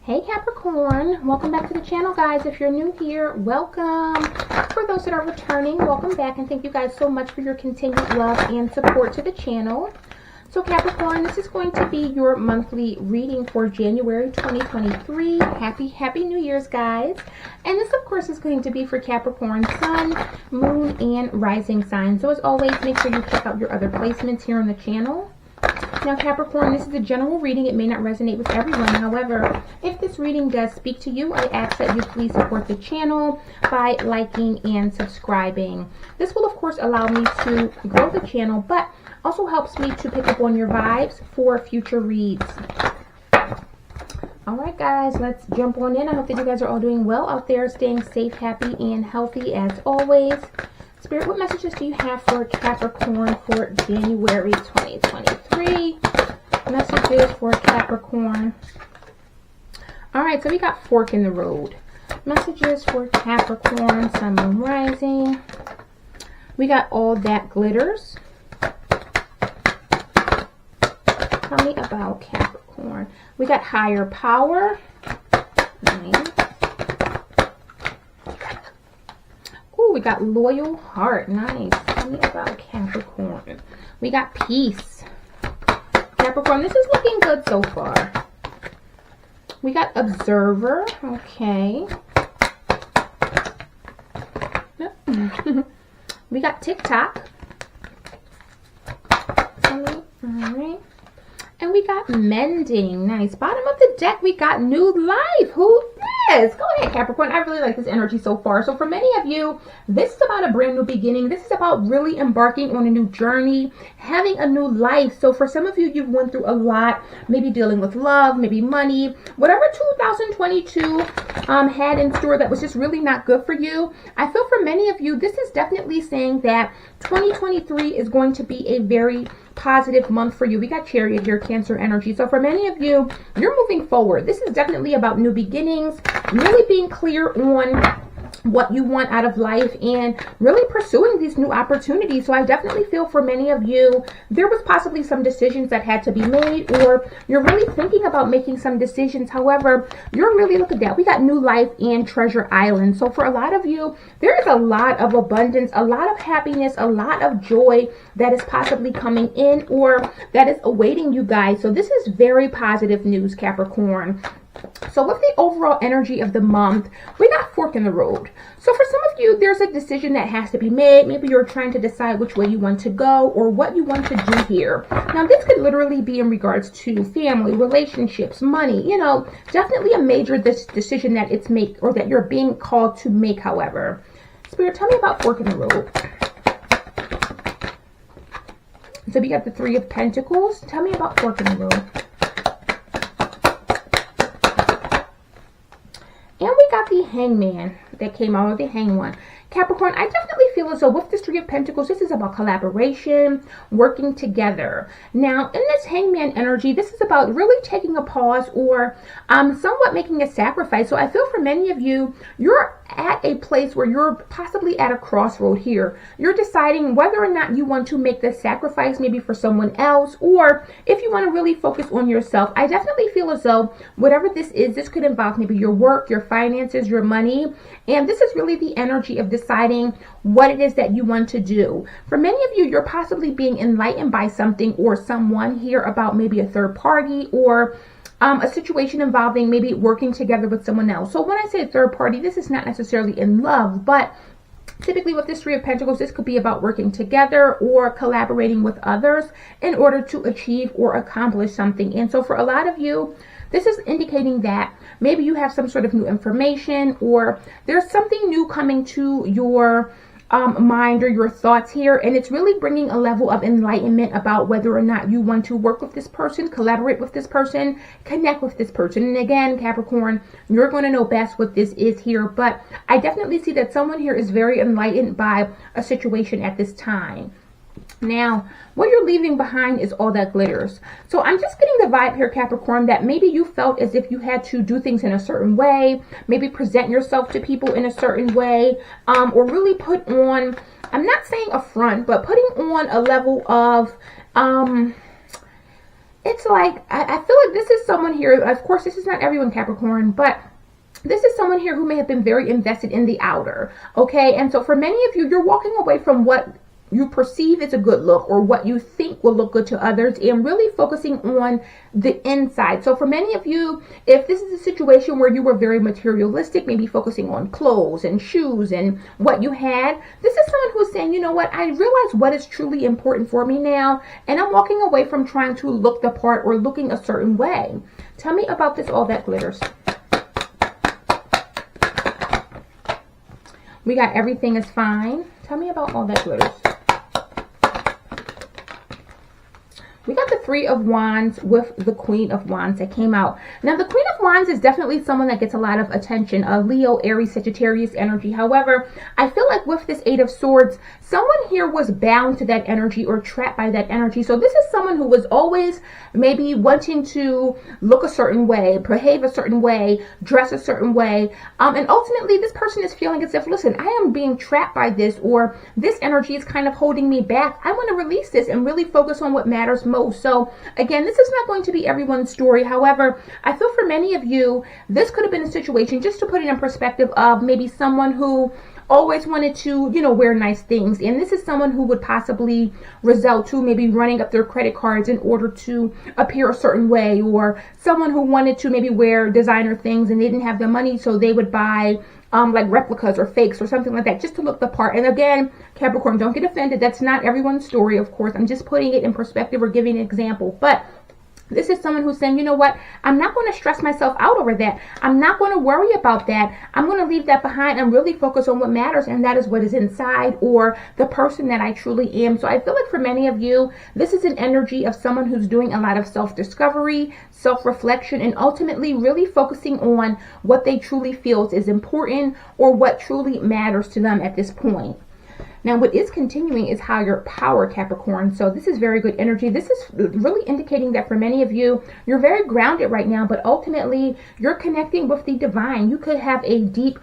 Hey Capricorn, welcome back to the channel, guys. If you're new here, welcome. For those that are returning, welcome back, and thank you guys so much for your continued love and support to the channel. So Capricorn, this is going to be your monthly reading for January 2023. Happy New Year's, guys. And this of course is going to be for Capricorn Sun, Moon, and Rising signs. So as always, make sure you check out your other placements here on the channel. Now Capricorn, this is a general reading. It may not resonate with everyone. However, if this reading does speak to you, I ask that you please support the channel by liking and subscribing. This will of course allow me to grow the channel, but also helps me to pick up on your vibes for future reads. Alright guys, let's jump on in. I hope that you guys are all doing well out there, staying safe, happy, and healthy as always. Spirit, what messages do you have for Capricorn for January 2023? Messages for Capricorn. Alright, so we got fork in the road. Messages for Capricorn, Sun, Moon, Rising. We got all that glitters. Tell me about Capricorn. We got higher power. Nice. Ooh, we got loyal heart. Nice. Tell me about Capricorn. We got peace. Capricorn, this is looking good so far. We got observer. Okay. We got TikTok. Alright. And we got mending. Nice. Bottom of the deck, we got new life. Who is? Go ahead, Capricorn. I really like this energy so far. So for many of you, this is about a brand new beginning. This is about really embarking on a new journey, having a new life. So for some of you, you've went through a lot, maybe dealing with love, maybe money, whatever 2022 had in store that was just really not good for you. I feel for many of you, this is definitely saying that 2023 is going to be a very positive month for you. We got Chariot here, Cancer energy. So for many of you, you're moving forward. This is definitely about new beginnings, really being clear on what you want out of life and really pursuing these new opportunities. So I definitely feel for many of you, there was possibly some decisions that had to be made, or you're really thinking about making some decisions. However, you're really, look at that. We got new life and Treasure Island. So for a lot of you, there is a lot of abundance, a lot of happiness, a lot of joy that is possibly coming in or that is awaiting you guys. So this is very positive news, Capricorn. So with the overall energy of the month, we got fork in the road. So for some of you, there's a decision that has to be made. Maybe you're trying to decide which way you want to go or what you want to do here. Now, this could literally be in regards to family, relationships, money, you know, definitely a major decision that it's make or that you're being called to make, however. Spirit, tell me about fork in the road. So we got the Three of Pentacles. Tell me about fork in the road. And we got the Hangman that came out of the Hang one. Capricorn, I definitely feel as though with this Three of Pentacles, this is about collaboration, working together. Now, in this Hangman energy, this is about really taking a pause or somewhat making a sacrifice. So I feel for many of you, you're at a place where you're possibly at a crossroad here. You're deciding whether or not you want to make this sacrifice, maybe for someone else, or if you want to really focus on yourself. I definitely feel as though whatever this is, this could involve maybe your work, your finances, your money. And this is really the energy of deciding what it is that you want to do. For many of you, you're possibly being enlightened by something or someone here about maybe a third party or a situation involving maybe working together with someone else. So when I say third party, this is not necessarily in love, but typically with this Three of Pentacles, this could be about working together or collaborating with others in order to achieve or accomplish something. And so for a lot of you, this is indicating that maybe you have some sort of new information or there's something new coming to your mind or your thoughts here, and it's really bringing a level of enlightenment about whether or not you want to work with this person, collaborate with this person, connect with this person. And again, Capricorn, you're going to know best what this is here, but I definitely see that someone here is very enlightened by a situation at this time. Now, what you're leaving behind is all that glitters. So I'm just getting the vibe here, Capricorn, that maybe you felt as if you had to do things in a certain way, maybe present yourself to people in a certain way, or really put on, I'm not saying a front, but putting on a level of it's like, I feel like this is someone here, of course, this is not everyone, Capricorn, but this is someone here who may have been very invested in the outer, okay? And so for many of you, you're walking away from what you perceive as a good look or what you think will look good to others and really focusing on the inside. So for many of you, if this is a situation where you were very materialistic, maybe focusing on clothes and shoes and what you had, this is someone who's saying, you know what, I realize what is truly important for me now, and I'm walking away from trying to look the part or looking a certain way. Tell me about this, all that glitters. We got everything is fine. Tell me about all that glitters. We got the Three of Wands with the Queen of Wands that came out. Now, the Queen of Wands is definitely someone that gets a lot of attention, a Leo, Aries, Sagittarius energy. However, I feel like with this Eight of Swords, someone here was bound to that energy or trapped by that energy. So this is someone who was always maybe wanting to look a certain way, behave a certain way, dress a certain way. And ultimately, this person is feeling as if, listen, I am being trapped by this, or this energy is kind of holding me back. I want to release this and really focus on what matters most. So again, this is not going to be everyone's story. However, I feel for many of you, this could have been a situation, just to put it in perspective, of maybe someone who always wanted to, you know, wear nice things. And this is someone who would possibly result to maybe running up their credit cards in order to appear a certain way, or someone who wanted to maybe wear designer things and they didn't have the money, so they would buy like replicas or fakes or something like that, just to look the part. And again, Capricorn, don't get offended. That's not everyone's story, of course. I'm just putting it in perspective or giving an example. But this is someone who's saying, you know what, I'm not going to stress myself out over that. I'm not going to worry about that. I'm going to leave that behind and really focus on what matters, and that is what is inside, or the person that I truly am. So I feel like for many of you, this is an energy of someone who's doing a lot of self-discovery, self-reflection, and ultimately really focusing on what they truly feel is important or what truly matters to them at this point. Now, what is continuing is higher power, Capricorn. So this is very good energy. This is really indicating that for many of you, you're very grounded right now, but ultimately you're connecting with the divine. You could have a deep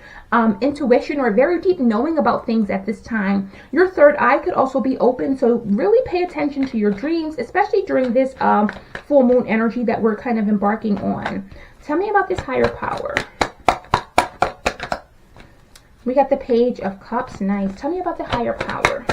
intuition or very deep knowing about things at this time. Your third eye could also be open. So really pay attention to your dreams, especially during this full moon energy that we're kind of embarking on. Tell me about this higher power. We got the Page of Cups. Nice. Tell me about the higher power.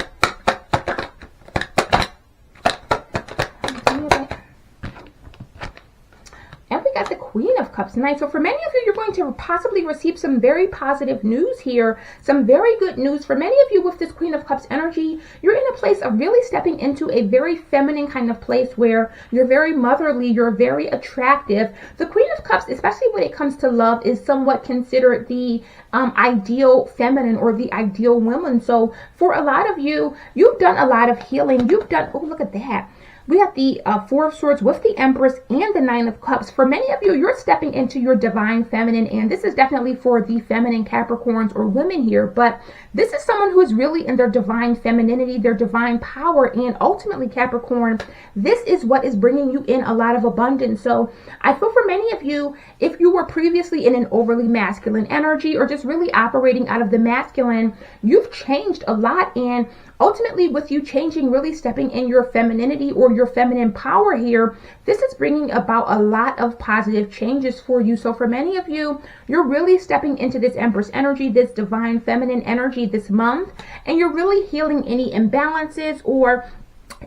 And we got the Queen of Cups. Nice. So for many of you, you're going to possibly receive some very positive news here. Some very good news. For many of you with this Queen of Cups energy, you're in a place of really stepping into a very feminine kind of place where you're very motherly, you're very attractive. The Queen of Cups, especially when it comes to love, is somewhat considered the ideal feminine or the ideal woman. So for a lot of you, you've done a lot of healing. You've done, oh, look at that. We have the Four of Swords with the Empress and the Nine of Cups. For many of you, you're stepping into your divine feminine, and this is definitely for the feminine Capricorns or women here, but this is someone who is really in their divine femininity, their divine power, and ultimately, Capricorn, this is what is bringing you in a lot of abundance. So I feel for many of you, if you were previously in an overly masculine energy or just really operating out of the masculine, you've changed a lot, and ultimately, with you changing, really stepping in your femininity or your feminine power here, this is bringing about a lot of positive changes for you. So for many of you, you're really stepping into this Empress energy, this divine feminine energy this month, and you're really healing any imbalances or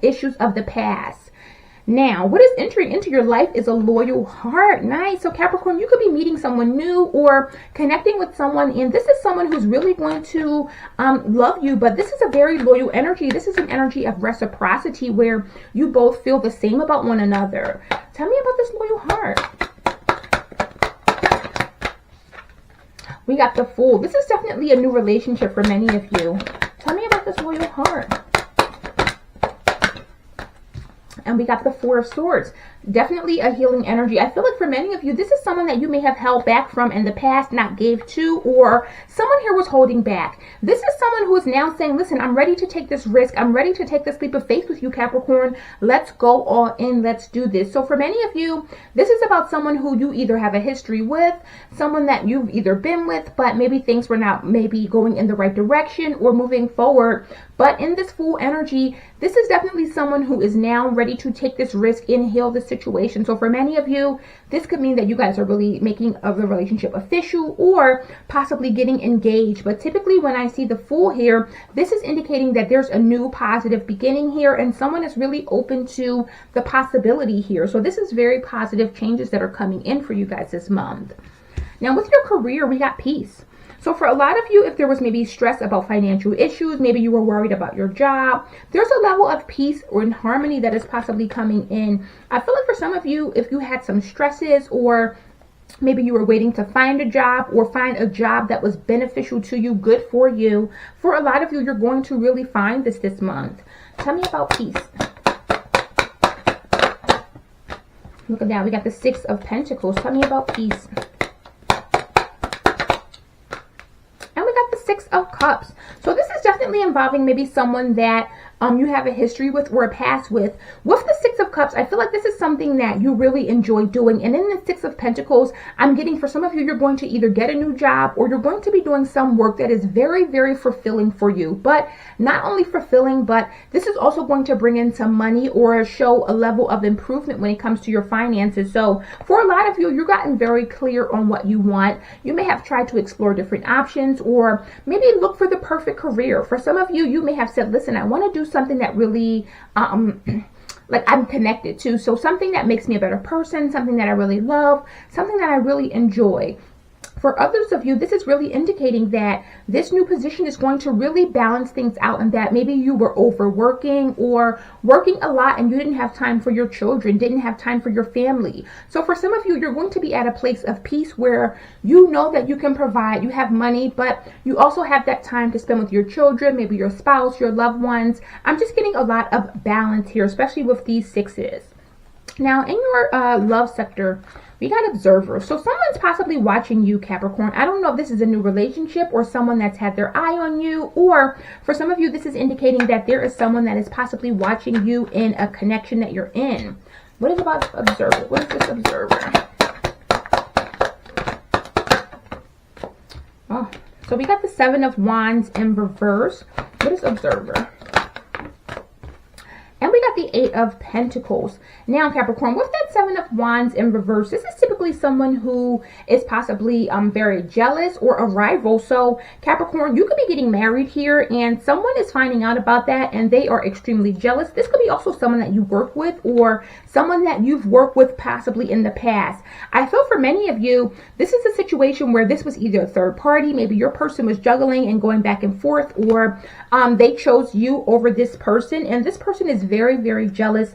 issues of the past. Now, what is entering into your life is a loyal heart. Nice. So Capricorn, you could be meeting someone new or connecting with someone, and this is someone who's really going to love you, but this is a very loyal energy. This is an energy of reciprocity where you both feel the same about one another. Tell me about this loyal heart. We got the Fool. This is definitely a new relationship for many of you. Tell me about this loyal heart. And we got the Four of Swords. Definitely a healing energy. I feel like for many of you, this is someone that you may have held back from in the past, not gave to, or someone here was holding back. This is someone who is now saying, listen, I'm ready to take this risk. I'm ready to take this leap of faith with you, Capricorn. Let's go all in. Let's do this. So for many of you, this is about someone who you either have a history with, someone that you've either been with, but maybe things were not maybe going in the right direction or moving forward. But in this Fool energy, this is definitely someone who is now ready to take this risk and heal the situation. So for many of you, this could mean that you guys are really making the relationship official or possibly getting engaged. But typically when I see the Fool here, this is indicating that there's a new positive beginning here and someone is really open to the possibility here. So this is very positive changes that are coming in for you guys this month. Now with your career, we got peace. So for a lot of you, if there was maybe stress about financial issues, maybe you were worried about your job, there's a level of peace or in harmony that is possibly coming in. I feel like for some of you, if you had some stresses or maybe you were waiting to find a job or find a job that was beneficial to you, good for you. For a lot of you, you're going to really find this month. Tell me about peace. Look at that. We got the Six of Pentacles. Tell me about peace. And we got the Six of Cups. So this is definitely involving maybe someone that you have a history with or a past with. With the Six of Cups, I feel like this is something that you really enjoy doing. And in the Six of Pentacles, I'm getting for some of you, you're going to either get a new job or you're going to be doing some work that is very, very fulfilling for you. But not only fulfilling, but this is also going to bring in some money or show a level of improvement when it comes to your finances. So for a lot of you, you've gotten very clear on what you want. You may have tried to explore different options or maybe look for the perfect career. For some of you, you may have said, listen, I want to do something that really like I'm connected to. So something that makes me a better person, something that I really love, something that I really enjoy. For others of you, this is really indicating that this new position is going to really balance things out and that maybe you were overworking or working a lot and you didn't have time for your children, didn't have time for your family. So for some of you, you're going to be at a place of peace where you know that you can provide, you have money, but you also have that time to spend with your children, maybe your spouse, your loved ones. I'm just getting a lot of balance here, especially with these sixes. Now in your love sector, we got observers. So someone's possibly watching you, Capricorn. I don't know if this is a new relationship or someone that's had their eye on you, or for some of you, this is indicating that there is someone that is possibly watching you in a connection that you're in. What is about observer? What is this observer? Oh, so we got the Seven of Wands in reverse. What is observer? And we got the Eight of Pentacles. Now, Capricorn, with that Seven of Wands in reverse, this is typically someone who is possibly very jealous or a rival. So, Capricorn, you could be getting married here and someone is finding out about that and they are extremely jealous. This could be also someone that you work with or someone that you've worked with possibly in the past. I feel for many of you, this is a situation where this was either a third party, maybe your person was juggling and going back and forth, or they chose you over this person, and this person is very, very jealous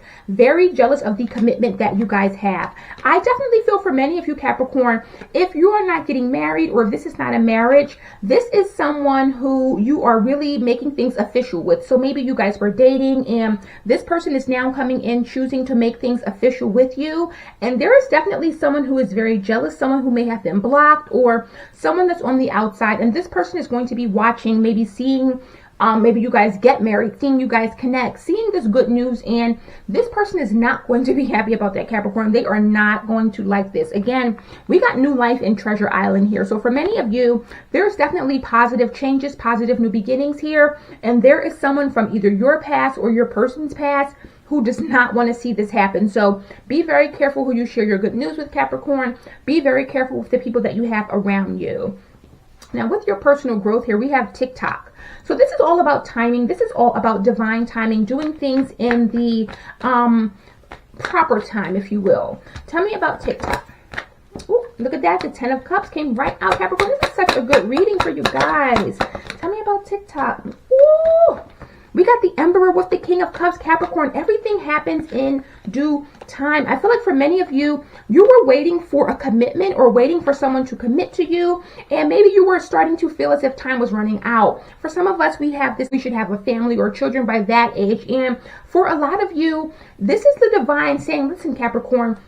of the commitment that you guys have. I definitely feel for many of you, Capricorn, if you are not getting married or if this is not a marriage, this is someone who you are really making things official with. So maybe you guys were dating and this person is now coming in choosing to make things official with you. And there is definitely someone who is very jealous, someone who may have been blocked or someone that's on the outside. And this person is going to be watching, maybe seeing maybe you guys get married, seeing you guys connect, seeing this good news, and this person is not going to be happy about that, Capricorn. They are not going to like this. Again, we got new life in Treasure Island here. So for many of you, there's definitely positive changes, positive new beginnings here, and there is someone from either your past or your person's past who does not want to see this happen. So be very careful who you share your good news with, Capricorn. Be very careful with the people that you have around you. Now with your personal growth here, we have TikTok. So this is all about timing. This is all about divine timing, doing things in the proper time, if you will. Tell me about TikTok. Ooh, look at that. The 10 of Cups came right out, Capricorn. This is such a good reading for you guys. Tell me about TikTok. Ooh. We got the Emperor with the King of Cups, Capricorn. Everything happens in due time. I feel like for many of you, you were waiting for a commitment or waiting for someone to commit to you. And maybe you were starting to feel as if time was running out. For some of us, we have this, we should have a family or children by that age. And for a lot of you, this is the divine saying, listen, Capricorn,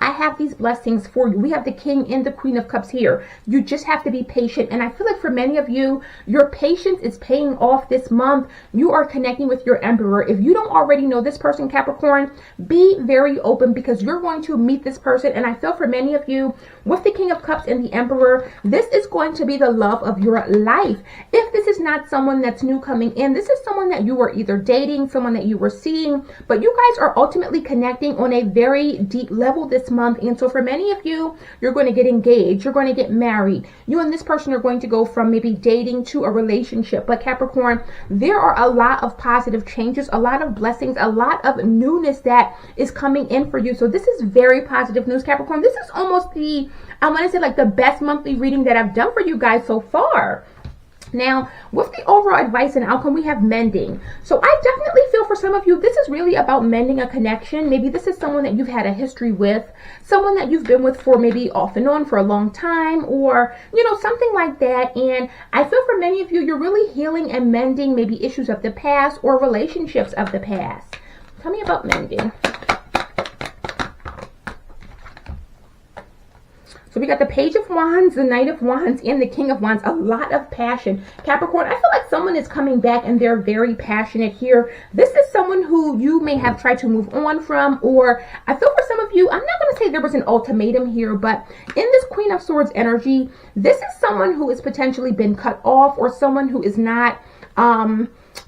I have these blessings for you. We have the King and the Queen of Cups here. You just have to be patient. And I feel like for many of you, your patience is paying off this month. You are connecting with your Emperor. If you don't already know this person, Capricorn, be very open because you're going to meet this person. And I feel for many of you, with the King of Cups and the Emperor, this is going to be the love of your life. If this is not someone that's new coming in, this is someone that you were either dating, someone that you were seeing, but you guys are ultimately connecting on a very deep level this month. And so for many of you, you're going to get engaged, you're going to get married. You and this person are going to go from maybe dating to a relationship. But Capricorn, there are a lot of positive changes, a lot of blessings, a lot of newness that is coming in for you. So this is very positive news, Capricorn. This is almost the, I want to say, like the best monthly reading that I've done for you guys so far. Now, with the overall advice and outcome, we have mending. So I definitely feel for some of you, this is really about mending a connection. Maybe this is someone that you've had a history with, someone that you've been with for maybe off and on for a long time, or, you know, something like that. And I feel for many of you, you're really healing and mending maybe issues of the past or relationships of the past. Tell me about mending. So we got the Page of Wands, the Knight of Wands, and the King of Wands. A lot of passion. Capricorn, I feel like someone is coming back and they're very passionate here. This is someone who you may have tried to move on from, or I feel for some of you, I'm not going to say there was an ultimatum here, but in this Queen of Swords energy, this is someone who has potentially been cut off or someone who is not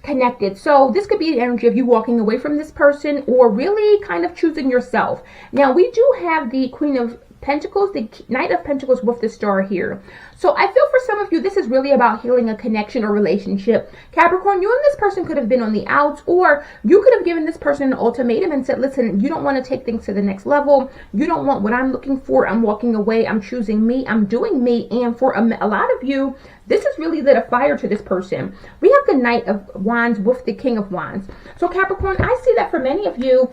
connected. So this could be the energy of you walking away from this person or really kind of choosing yourself. Now, we do have the Queen of Pentacles, the Knight of Pentacles with the star here. So I feel for some of you, this is really about healing a connection or relationship. Capricorn, you and this person could have been on the outs, or you could have given this person an ultimatum and said, listen, you don't want to take things to the next level. You don't want what I'm looking for. I'm walking away. I'm choosing me. I'm doing me. And for a lot of you, this has really lit a fire to this person. We have the Knight of Wands with the King of Wands. So Capricorn, I see that for many of you,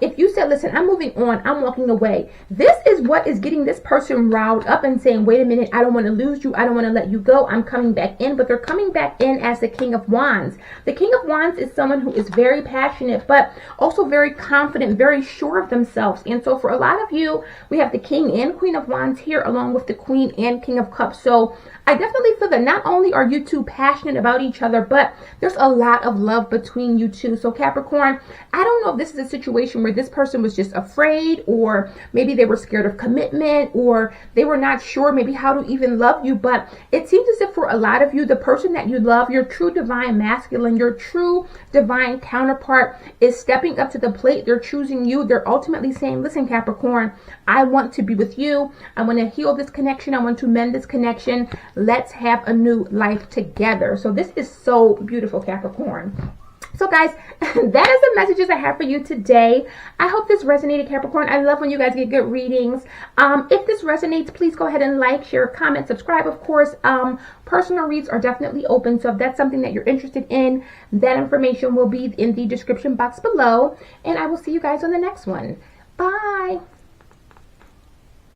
if you said, listen, I'm moving on, I'm walking away, this is what is getting this person riled up and saying, wait a minute, I don't want to lose you. I don't want to let you go. I'm coming back in. But they're coming back in as the King of Wands. The King of Wands is someone who is very passionate, but also very confident, very sure of themselves. And so for a lot of you, we have the King and Queen of Wands here, along with the Queen and King of Cups. So I definitely feel that not only are you two passionate about each other, but there's a lot of love between you two. So Capricorn, I don't know if this is a situation where this person was just afraid, or maybe they were scared of commitment, or they were not sure maybe how to even love you. But it seems as if for a lot of you, the person that you love, your true divine masculine, your true divine counterpart, is stepping up to the plate. They're choosing you. They're ultimately saying, listen, Capricorn, I want to be with you. I want to heal this connection. I want to mend this connection. Let's have a new life together. So this is so beautiful, Capricorn. So guys, that is the messages I have for you today. I hope this resonated, Capricorn. I love when you guys get good readings. If this resonates, please go ahead and like, share, comment, subscribe. Of course, personal reads are definitely open. So if that's something that you're interested in, that information will be in the description box below. And I will see you guys on the next one. Bye.